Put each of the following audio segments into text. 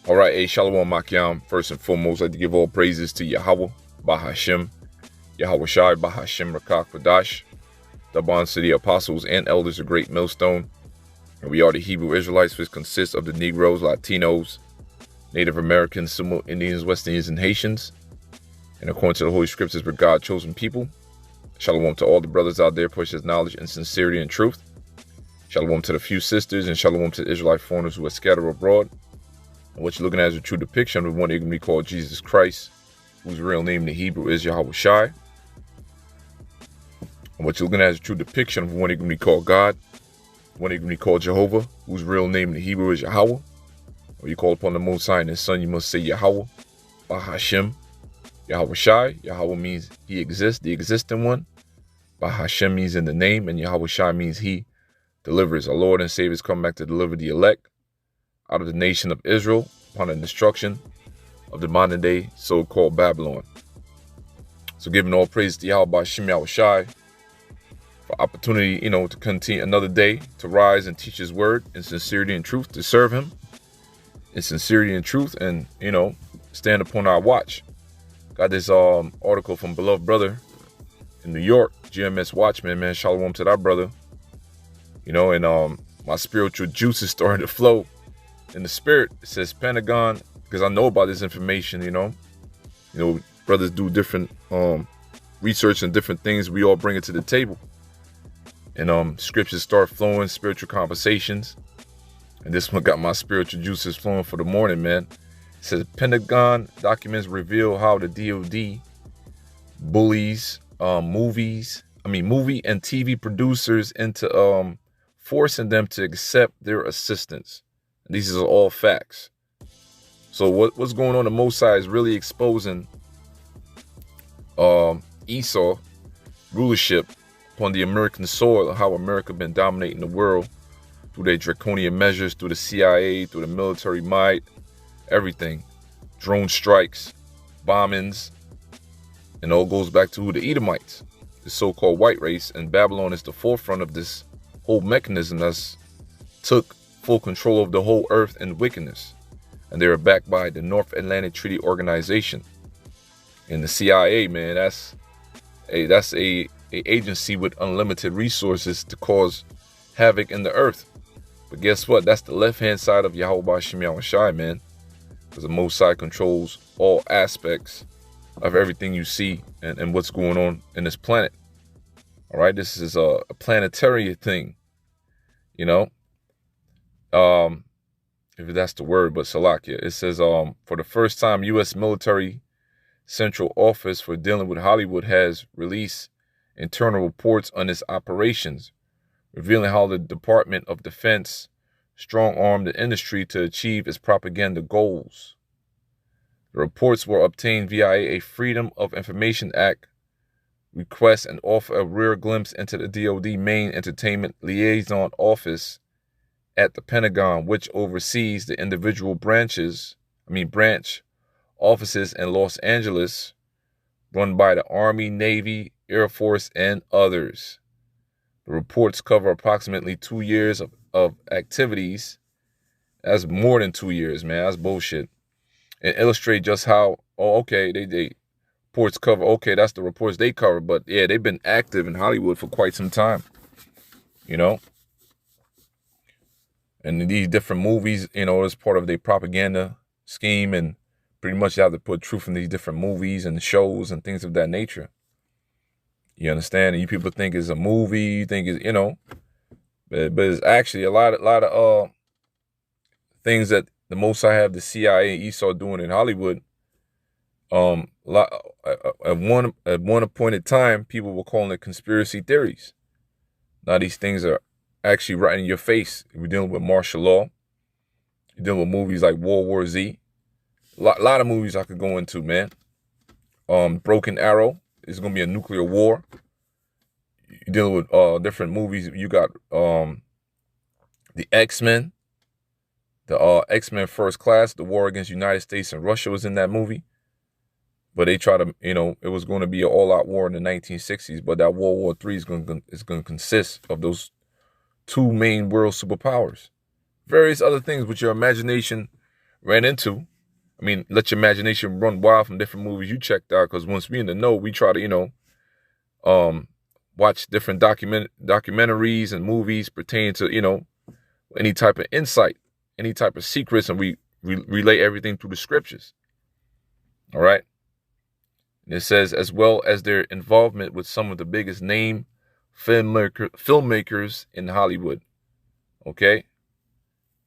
All right, hey, Shalom Makiam. First and foremost, I'd like to give all praises to Yahweh, Bahashem, Yahweh Shai, Bahashem, Rakak, Vadash, the bonds to the apostles and elders of Great Millstone. And we are the Hebrew Israelites, which consists of the Negroes, Latinos, Native Americans, Sumo Indians, West Indians, and Haitians. And according to the Holy Scriptures, we're God's chosen people. Shalom to all the brothers out there, push his knowledge and sincerity and truth. Shalom to the few sisters, and shalom to the Israelite foreigners who are scattered abroad. And what you're looking at is a true depiction of one that can be called Jesus Christ, whose real name in the Hebrew is Yahweh Shai. And what you're looking at is a true depiction of one that can be called God, one that can be called Jehovah, whose real name in the Hebrew is Yahweh. When you call upon the Most High and His Son, you must say Yahweh, Bahashem, Yahweh Shai. Yahweh means He exists, the existing one. Bahashem means in the name, and Yahweh Shai means He delivers. Our Lord and Savior is coming back to deliver the elect out of the nation of Israel upon the destruction of the modern day so-called Babylon. So giving all praise to Yahweh Hashem Yahweh Shai for opportunity, to continue another day to rise and teach His word in sincerity and truth, to serve Him in sincerity and truth, and stand upon our watch. Got this article from beloved brother in New York, GMS Watchman, man. Shalom to that brother. And my spiritual juice is starting to flow in the spirit. It says Pentagon, because I know about this information, brothers do different research and different things. We all bring it to the table. And scriptures start flowing, spiritual conversations. And this one got my spiritual juices flowing for the morning, man. It says Pentagon documents reveal how the DoD bullies movie and TV producers into forcing them to accept their assistance. These are all facts. So what's going on? The Most High is really exposing Esau rulership upon the American soil, how America been dominating the world through their draconian measures, through the CIA, through the military might, everything. Drone strikes, bombings, and all goes back to the Edomites, the so-called white race. And Babylon is the forefront of this whole mechanism that's took full control of the whole earth and wickedness. And they are backed by the North Atlantic Treaty Organization. And the CIA, man, that's a agency with unlimited resources to cause havoc in the earth. But guess what? That's the left-hand side of Yahweh Hashem Yahweh Shai, man. Because the Most High controls all aspects of everything you see and what's going on in this planet. All right, this is a planetary thing, if that's the word, but Salakia. It says, for the first time, U.S. Military Central Office for Dealing with Hollywood has released internal reports on its operations, revealing how the Department of Defense strong-armed the industry to achieve its propaganda goals. The reports were obtained via a Freedom of Information Act request and offer a rare glimpse into the DoD main entertainment liaison office at the Pentagon, which oversees the individual branch offices in Los Angeles, run by the Army, Navy, Air Force, and others. The reports cover approximately 2 years of activities. That's more than 2 years, man. That's bullshit. And illustrate just how, they reports cover, that's the reports they cover. But yeah, they've been active in Hollywood for quite some time, And these different movies, as part of their propaganda scheme, and pretty much you have to put truth in these different movies and shows and things of that nature. You understand? And you people think it's a movie, you think it's, but it's actually a lot of things that the Most High have the CIA and Esau doing in Hollywood. At one appointed time, people were calling it conspiracy theories. Now these things are actually right in your face. We're dealing with martial law. You're dealing with movies like World War Z. A lot of movies I could go into, man. Broken Arrow. It's going to be a nuclear war. You're dealing with different movies. You got the X-Men. The X-Men First Class. The war against the United States and Russia was in that movie. But they try to, it was going to be an all-out war in the 1960s. But that World War III is going to consist of those two main world superpowers. Various other things with your imagination ran into. I mean, let your imagination run wild from different movies you checked out, because once we in the know, we try to, watch different documentaries and movies pertaining to, any type of insight, any type of secrets, and we relay everything through the scriptures. All right. And it says, as well as their involvement with some of the biggest name filmmakers in Hollywood. Okay.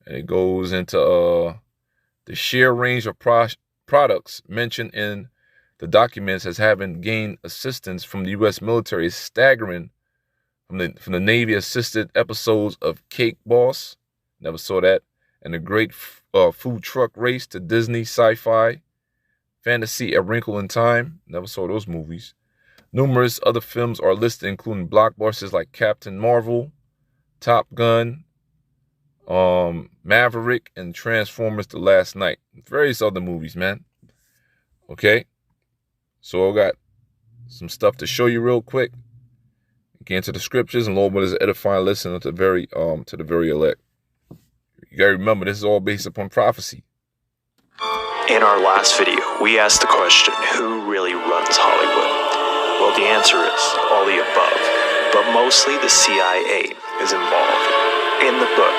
And it goes into the sheer range of products mentioned in the documents as having gained assistance from the U.S. military is staggering. From the Navy-assisted episodes of Cake Boss, never saw that, and the Great Food Truck Race to Disney sci-fi fantasy A Wrinkle in Time, never saw those movies. Numerous other films are listed, including blockbusters like Captain Marvel, Top Gun, Maverick, and Transformers: The Last Night. Various other movies, man. Okay, so I got some stuff to show you real quick. Get into the scriptures, and Lord, what is edifying listen to the very elect. You gotta remember, this is all based upon prophecy. In our last video, we asked the question, who really runs Hollywood? Well, the answer is all the above, but mostly the CIA is involved. In the book,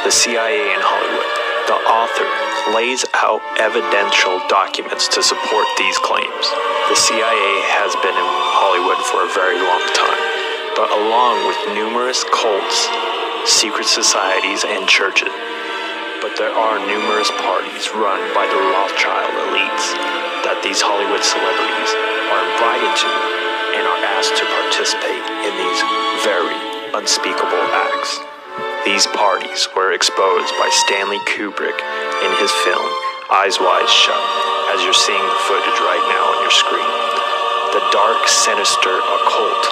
The CIA in Hollywood, the author lays out evidential documents to support these claims. The CIA has been in Hollywood for a very long time, but along with numerous cults, secret societies, and churches. But there are numerous parties run by the Rothschild elites that these Hollywood celebrities are invited to and are asked to participate in these very unspeakable acts. These parties were exposed by Stanley Kubrick in his film Eyes Wide Shut, as you're seeing the footage right now on your screen. The dark, sinister occult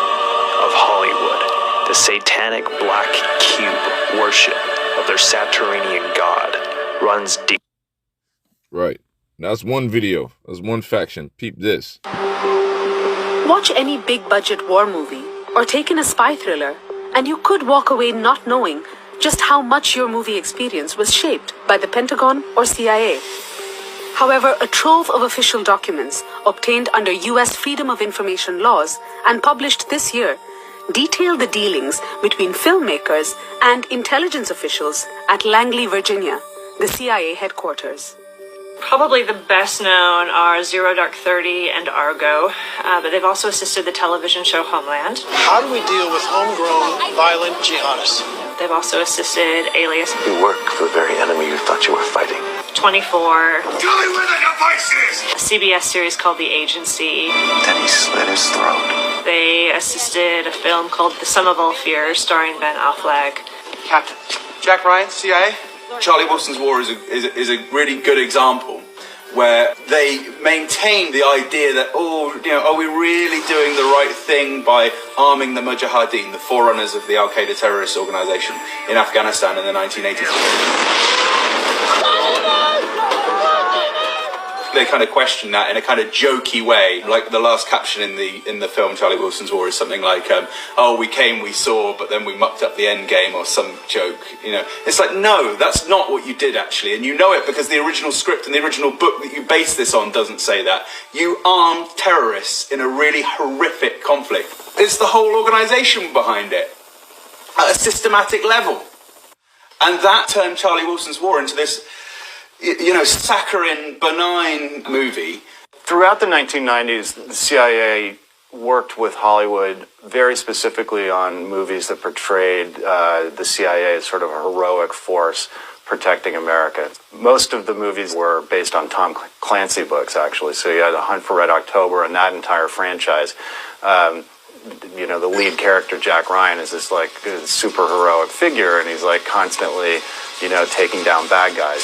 of Hollywood, the satanic black cube worship of their Saturnian god, runs deep. Right. That's one video. That's one faction. Peep this. Watch any big budget war movie or take in a spy thriller, and you could walk away not knowing just how much your movie experience was shaped by the Pentagon or CIA. However, a trove of official documents obtained under U.S. Freedom of Information laws and published this year detail the dealings between filmmakers and intelligence officials at Langley, Virginia, the CIA headquarters. Probably the best known are Zero Dark 30 and Argo, but they've also assisted the television show Homeland. How do we deal with homegrown, violent jihadists? They've also assisted Alias. You work for the very enemy you thought you were fighting. 24. Tell me where the device is! A CBS series called The Agency. Then he slit his throat. They assisted a film called The Sum of All Fears, starring Ben Affleck. Captain Jack Ryan, CIA? Charlie Wilson's War is a really good example where they maintain the idea that, are we really doing the right thing by arming the Mujahideen, the forerunners of the Al-Qaeda terrorist organization in Afghanistan in the 1980s? They kind of question that in a kind of jokey way, like the last caption in the film Charlie Wilson's War is something like, we came, we saw, but then we mucked up the end game, or some joke, It's like, no, that's not what you did actually, and you know it because the original script and the original book that you base this on doesn't say that. You armed terrorists in a really horrific conflict. It's the whole organization behind it, at a systematic level. And that turned Charlie Wilson's War into this saccharine, benign movie. Throughout the 1990s, the CIA worked with Hollywood very specifically on movies that portrayed the CIA as sort of a heroic force protecting America. Most of the movies were based on Tom Clancy books, actually. So you had The Hunt for Red October and that entire franchise. The lead character, Jack Ryan, is this super heroic figure, and he's constantly, taking down bad guys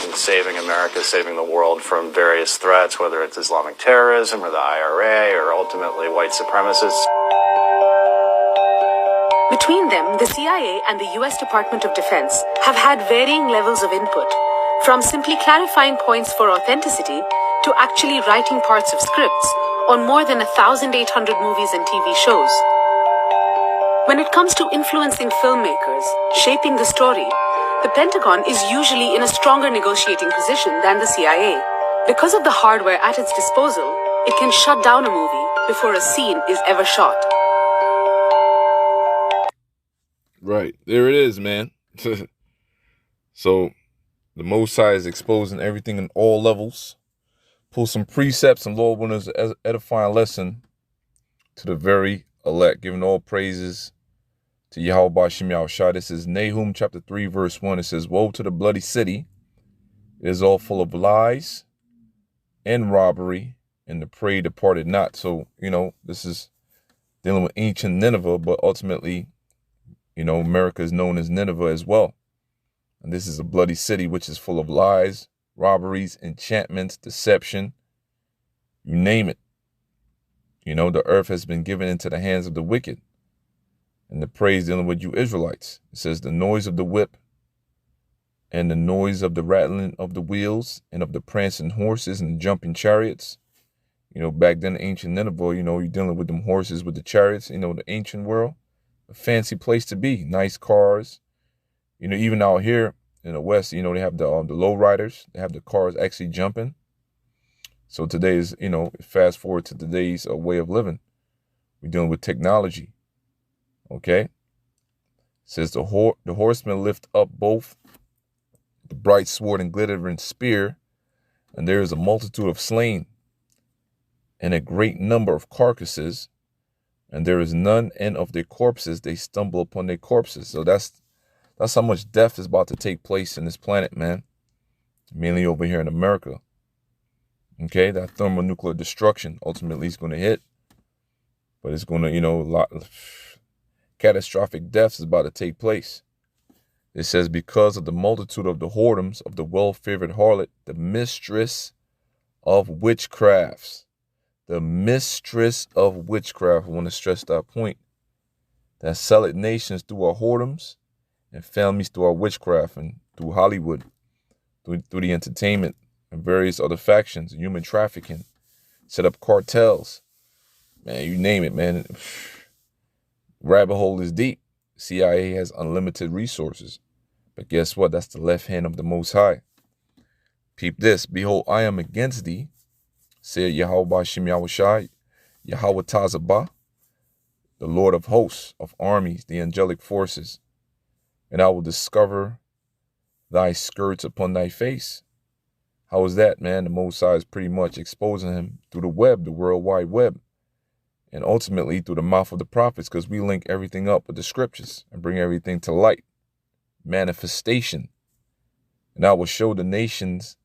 and saving America, saving the world from various threats, whether it's Islamic terrorism or the IRA or ultimately white supremacists. Between them, the CIA and the U.S. Department of Defense have had varying levels of input, from simply clarifying points for authenticity to actually writing parts of scripts on more than 1,800 movies and TV shows. When it comes to influencing filmmakers, shaping the story, the Pentagon is usually in a stronger negotiating position than the CIA. Because of the hardware at its disposal, it can shut down a movie before a scene is ever shot. Right. There it is, man. So, the Most High is exposing everything in all levels. Pull some precepts and Lord want us to edify a lesson to the very elect, giving all praises to Yahweh Bashim Yahushua. This is Nahum chapter 3, verse 1. It says, woe to the bloody city. It is all full of lies and robbery, and the prey departed not. So, this is dealing with ancient Nineveh, but ultimately, America is known as Nineveh as well. And this is a bloody city which is full of lies, robberies, enchantments, deception, you name it. The earth has been given into the hands of the wicked. And the praise dealing with you Israelites. It says the noise of the whip and the noise of the rattling of the wheels and of the prancing horses and the jumping chariots. Back then, ancient Nineveh, you're dealing with them horses with the chariots, the ancient world. A fancy place to be. Nice cars. Even out here in the West, they have the low riders. They have the cars actually jumping. So today is, fast forward to today's way of living. We're dealing with technology. Okay? It says the horsemen lift up both the bright sword and glittering spear, and there is a multitude of slain, and a great number of carcasses, and there is none, and of their corpses they stumble upon their corpses. So that's how much death is about to take place in this planet, man. Mainly over here in America. Okay, that thermonuclear destruction ultimately is going to hit. But it's going to, catastrophic deaths is about to take place. It says, because of the multitude of the whoredoms of the well-favored harlot, the mistress of witchcrafts. The mistress of witchcraft. I want to stress that point. That selleth nations through our whoredoms and families through our witchcraft and through Hollywood, through the entertainment and various other factions, human trafficking, set up cartels. Man, you name it, man. Rabbit hole is deep. CIA has unlimited resources. But guess what? That's the left hand of the Most High. Peep this. Behold, I am against thee, said Yahweh Bashim Yahushai, Yahweh Tazabah, the Lord of hosts, of armies, the angelic forces. And I will discover thy skirts upon thy face. How is that, man? The Most High is pretty much exposing him through the web, the World Wide Web. And ultimately through the mouth of the prophets, because we link everything up with the scriptures and bring everything to light. Manifestation. And I will show the nations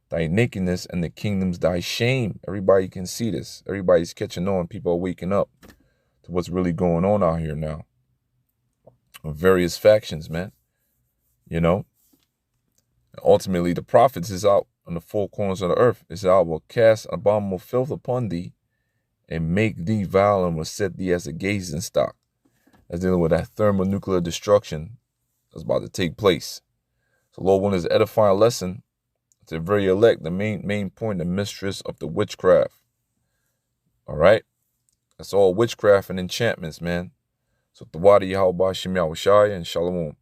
thy nakedness and the kingdoms thy shame. Everybody can see this. Everybody's catching on. People are waking up to what's really going on out here now. Various factions, man. Ultimately, the prophets is out on the four corners of the earth. It says, I will cast abominable filth upon thee and make thee vile and will set thee as a gazing stock. That's dealing with that thermonuclear destruction that's about to take place. So Lord wanted to edify a lesson to the very elect, the main point, the mistress of the witchcraft. All right? That's all witchcraft and enchantments, man. So Tawadi Yahweh Bashim Yahushai and Shalom.